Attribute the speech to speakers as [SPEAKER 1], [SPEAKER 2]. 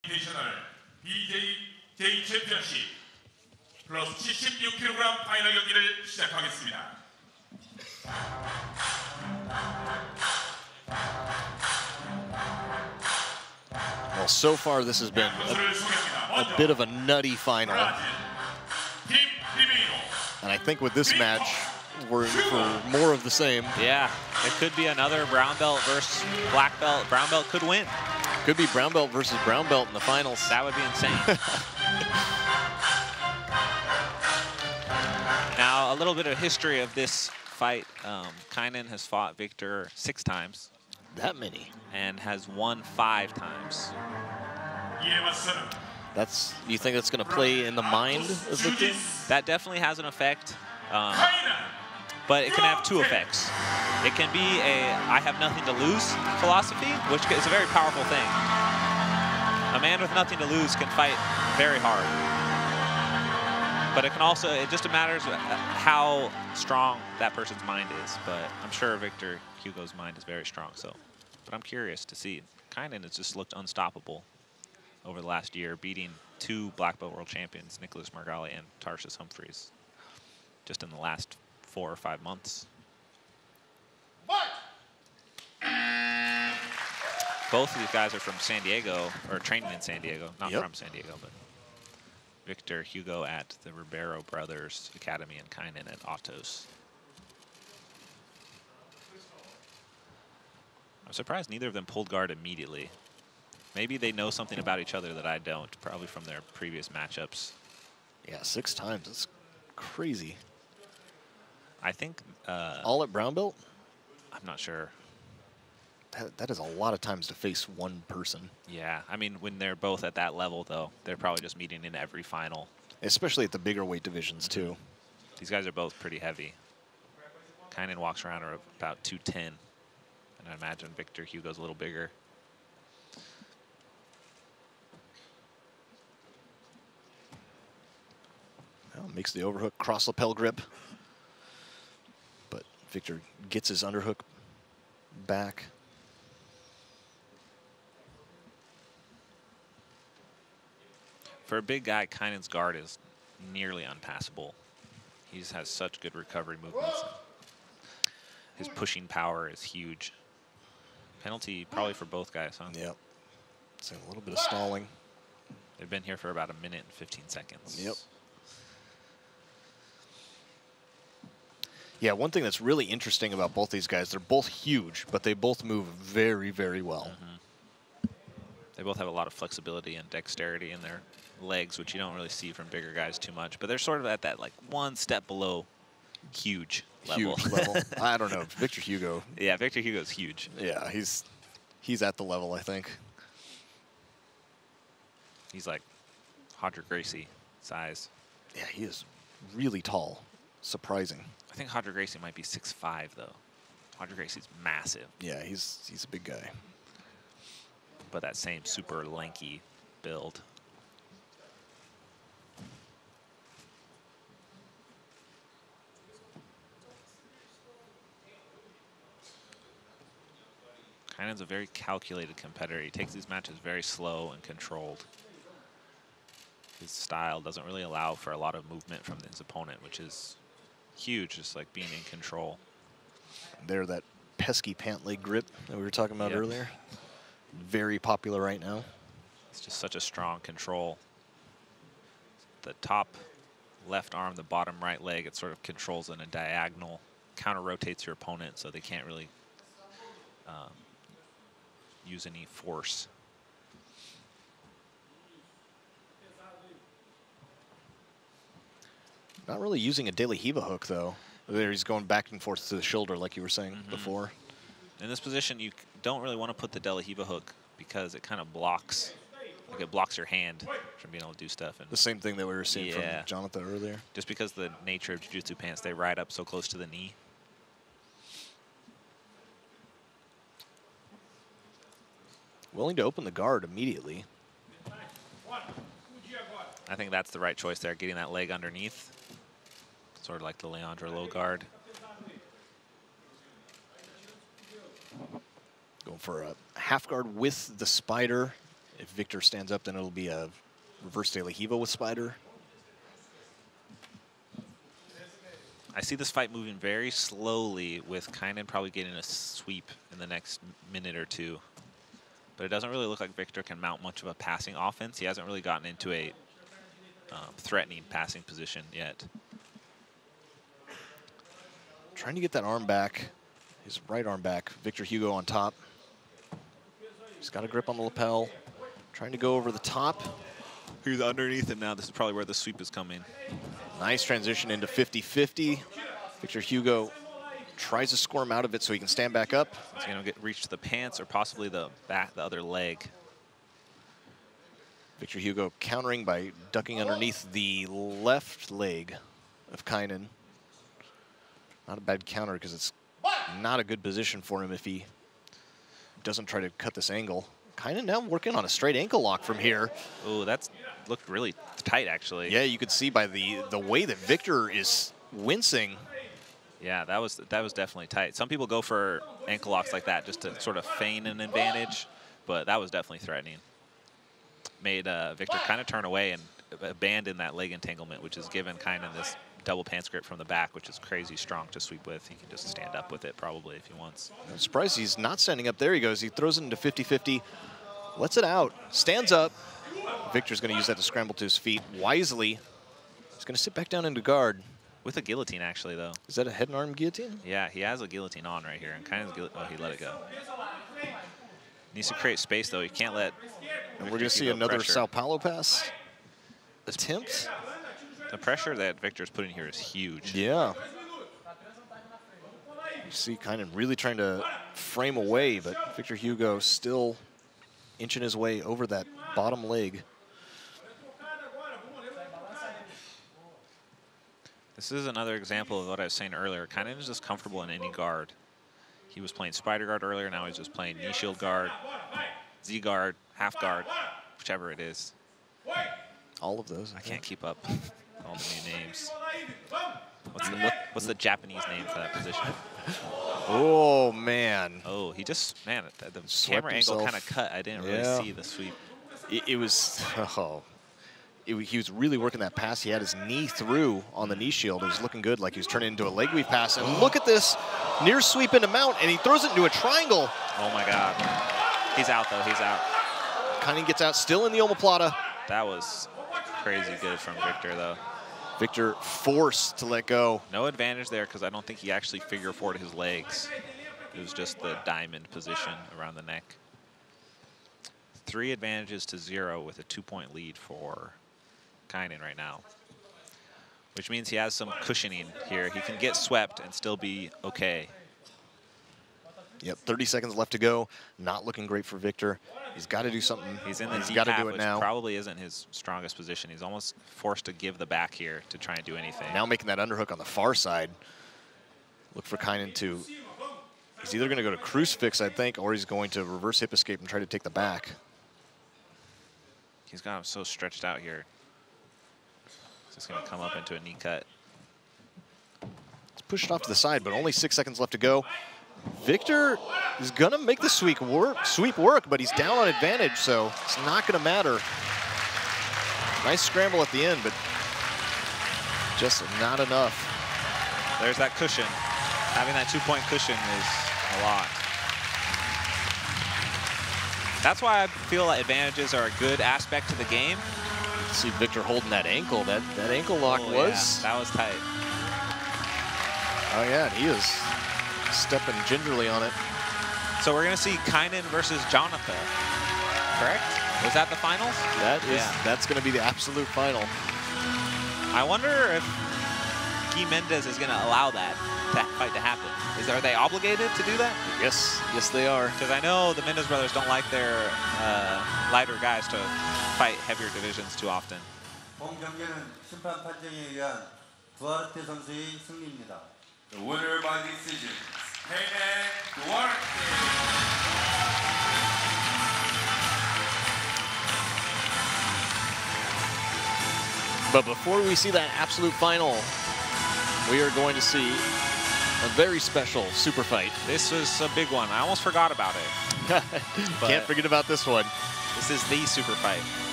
[SPEAKER 1] 인비테이셔널 BJJ 챔피언십 플러스 76kg 파이널 경기를 시작하겠습니다.
[SPEAKER 2] Well, so far this has been a bit of a nutty final. And I think with this match, we're in for more of the same.
[SPEAKER 3] Yeah, it could be another brown belt versus black belt. Brown belt could win.
[SPEAKER 2] Could be brown belt versus brown belt in the finals.
[SPEAKER 3] That would be insane. Now, a little bit of history of this fight. Kaynan has fought Victor 6 times.
[SPEAKER 2] That many?
[SPEAKER 3] And has won 5 times.
[SPEAKER 2] That's, you think that's going to play in the mind of Victor?
[SPEAKER 3] That definitely has an effect. But it can have 2 effects. It can be a I have nothing to lose philosophy, which is a very powerful thing. A man with nothing to lose can fight very hard. But it can also, it just matters how strong that person's mind is. But I'm sure Victor Hugo's mind is very strong. So, but I'm curious to see. Kaynan has just looked unstoppable over the last year, beating 2 black belt world champions, Nicholas Margali and Tarsis Humphreys, just in the last 4 or 5 months. Both of these guys are from San Diego, or training in San Diego, not from San Diego, but Victor Hugo at the Ribeiro Brothers Academy and Kaynan at Autos. I'm surprised neither of them pulled guard immediately. Maybe they know something about each other that I don't, probably from their previous matchups.
[SPEAKER 2] Yeah, 6 times, that's crazy.
[SPEAKER 3] I think...
[SPEAKER 2] all at brown belt?
[SPEAKER 3] I'm not sure.
[SPEAKER 2] That is a lot of times to face one person.
[SPEAKER 3] Yeah, I mean, when they're both at that level, though, they're probably just meeting in every final.
[SPEAKER 2] Especially at the bigger weight divisions, too.
[SPEAKER 3] These guys are both pretty heavy. Kaynan walks around at about 210. And I imagine Victor Hugo's a little bigger.
[SPEAKER 2] Well, makes the overhook cross lapel grip. But Victor gets his underhook back.
[SPEAKER 3] For a big guy, Kainan's guard is nearly unpassable. He just has such good recovery movements. His pushing power is huge. Penalty probably for both guys, huh?
[SPEAKER 2] Yep. So a little bit of stalling.
[SPEAKER 3] They've been here for about 1 minute and 15 seconds.
[SPEAKER 2] Yep. Yeah, one thing that's really interesting about both these guys, they're both huge, but they both move very, very well.
[SPEAKER 3] They both have a lot of flexibility and dexterity in their legs, which you don't really see from bigger guys too much. But they're sort of at that like 1 step below huge level.
[SPEAKER 2] Huge level. I don't know. Victor Hugo.
[SPEAKER 3] Yeah, Victor Hugo's huge.
[SPEAKER 2] Yeah, he's at the level, I think.
[SPEAKER 3] He's like Hodger Gracie size.
[SPEAKER 2] Yeah, he is really tall. Surprising.
[SPEAKER 3] I think Hodger Gracie might be 6'5", though. Hodger Gracie's massive.
[SPEAKER 2] Yeah, he's a big guy.
[SPEAKER 3] But that same super lanky build. Kainan's a very calculated competitor. He takes these matches very slow and controlled. His style doesn't really allow for a lot of movement from his opponent, which is huge, just like being in control.
[SPEAKER 2] There, that pesky pant leg grip that we were talking about earlier. Very popular right now.
[SPEAKER 3] It's just such a strong control. The top left arm, the bottom right leg, it sort of controls in a diagonal, counter-rotates your opponent so they can't really use any force.
[SPEAKER 2] Not really using a De La Hiva hook, though. There he's going back and forth to the shoulder, like you were saying before.
[SPEAKER 3] In this position, you don't really want to put the De La Hiva hook because it kind of blocks, like it blocks your hand from being able to do stuff. And
[SPEAKER 2] the same thing that we were seeing from Jonathan earlier.
[SPEAKER 3] Just because the nature of jiu-jitsu pants, they ride up so close to the knee.
[SPEAKER 2] Willing to open the guard immediately.
[SPEAKER 3] I think that's the right choice there, getting that leg underneath. Sort of like the Leandro low guard.
[SPEAKER 2] Going for a half guard with the spider If Victor stands up, then it'll be a reverse De La Riva with Spider.
[SPEAKER 3] I see this fight moving very slowly, with Kaynan probably getting a sweep in the next minute or two. But it doesn't really look like Victor can mount much of a passing offense. He hasn't really gotten into a threatening passing position yet.
[SPEAKER 2] Trying to get that arm back, his right arm back. Victor Hugo on top. He's got a grip on the lapel. Trying to go over the top.
[SPEAKER 3] He's underneath him now. This is probably where the sweep is coming.
[SPEAKER 2] Nice transition into 50-50. Victor Hugo tries to squirm out of it so he can stand back up.
[SPEAKER 3] He's going to reach to the pants or possibly the back, the other leg.
[SPEAKER 2] Victor Hugo countering by ducking underneath the left leg of Kaynan. Not a bad counter because it's not a good position for him if he doesn't try to cut this angle. Kaynan now working on a straight ankle lock from here.
[SPEAKER 3] Oh, that's looked really tight, actually.
[SPEAKER 2] Yeah, you could see by the way that Victor is wincing.
[SPEAKER 3] Yeah, that was definitely tight. Some people go for ankle locks like that just to sort of feign an advantage, but that was definitely threatening. Made Victor kind of turn away and abandon that leg entanglement, which has given Kaynan this double pants grip from the back, which is crazy strong to sweep with. He can just stand up with it probably if he wants. I'm
[SPEAKER 2] surprised he's not standing up. There he goes. He throws it into 50-50, lets it out, stands up. Victor's going to use that to scramble to his feet wisely. He's going to sit back down into guard.
[SPEAKER 3] With a guillotine, actually, though.
[SPEAKER 2] Is that a head and arm guillotine?
[SPEAKER 3] Yeah, he has a guillotine on right here. And Kaynan's oh, he let it go. Needs to create space, though. He can't let...
[SPEAKER 2] And we're going to see another
[SPEAKER 3] pressure.
[SPEAKER 2] Sao Paulo pass attempt.
[SPEAKER 3] The pressure that Victor's putting here is huge.
[SPEAKER 2] Yeah. You see Kaynan really trying to frame away, but Victor Hugo still inching his way over that bottom leg.
[SPEAKER 3] This is another example of what I was saying earlier. Kaynan is just comfortable in any guard. He was playing spider guard earlier, now he's just playing knee shield guard, Z guard, half guard, whichever it is.
[SPEAKER 2] All of those.
[SPEAKER 3] I can't keep up all the new names. What's the Japanese name for that position?
[SPEAKER 2] Oh, man.
[SPEAKER 3] Oh, he just, man, the
[SPEAKER 2] Swept
[SPEAKER 3] camera
[SPEAKER 2] himself.
[SPEAKER 3] angle kind of cut. I didn't really see the sweep.
[SPEAKER 2] It was, he was really working that pass. He had his knee through on the knee shield. It was looking good, like he was turning into a leg weave pass. And look at this near sweep into mount, and he throws it into a triangle.
[SPEAKER 3] Oh, my God. He's out, though. He's out.
[SPEAKER 2] Kaynan gets out, still in the omoplata.
[SPEAKER 3] That was crazy good from Victor, though.
[SPEAKER 2] Victor forced to let go.
[SPEAKER 3] No advantage there because I don't think he actually figure forward his legs. It was just the diamond position around the neck. 3 advantages to 0 with a 2-point lead for Kaynan right now, which means he has some cushioning here. He can get swept and still be okay.
[SPEAKER 2] Yep, 30 seconds left to go. Not looking great for Victor. He's got to do something.
[SPEAKER 3] He's in the
[SPEAKER 2] He's got to do it
[SPEAKER 3] which
[SPEAKER 2] now.
[SPEAKER 3] Probably isn't his strongest position. He's almost forced to give the back here to try and do anything.
[SPEAKER 2] Now making that underhook on the far side. Look for Kaynan to, he's either going to go to crucifix, I think, or he's going to reverse hip escape and try to take the back.
[SPEAKER 3] He's got him so stretched out here. He's just going to come up into a knee cut.
[SPEAKER 2] It's pushed off to the side, but only 6 seconds left to go. Victor is going to make the sweep work, but he's down on advantage, so it's not going to matter. Nice scramble at the end, but just not enough.
[SPEAKER 3] There's that cushion. Having that 2-point cushion is a lot. That's why I feel like advantages are a good aspect to the game.
[SPEAKER 2] See Victor holding that ankle. That ankle lock was...
[SPEAKER 3] Yeah, that was tight.
[SPEAKER 2] Oh, yeah, and he is stepping gingerly on it.
[SPEAKER 3] So we're going to see Kaynan versus Jonathan, correct? Was that the finals?
[SPEAKER 2] That's going to be the absolute final.
[SPEAKER 3] I wonder if Guy Mendez is going to allow that fight to happen. Are they obligated to do that?
[SPEAKER 2] Yes, they are.
[SPEAKER 3] Because I know the Mendez brothers don't like their lighter guys to fight heavier divisions too often.
[SPEAKER 1] The winner by decision, Kaynan Duarte.
[SPEAKER 2] But before we see that absolute final, we are going to see a very special super fight.
[SPEAKER 3] This was a big one. I almost forgot about it.
[SPEAKER 2] Can't forget about this one.
[SPEAKER 3] This This is the super fight.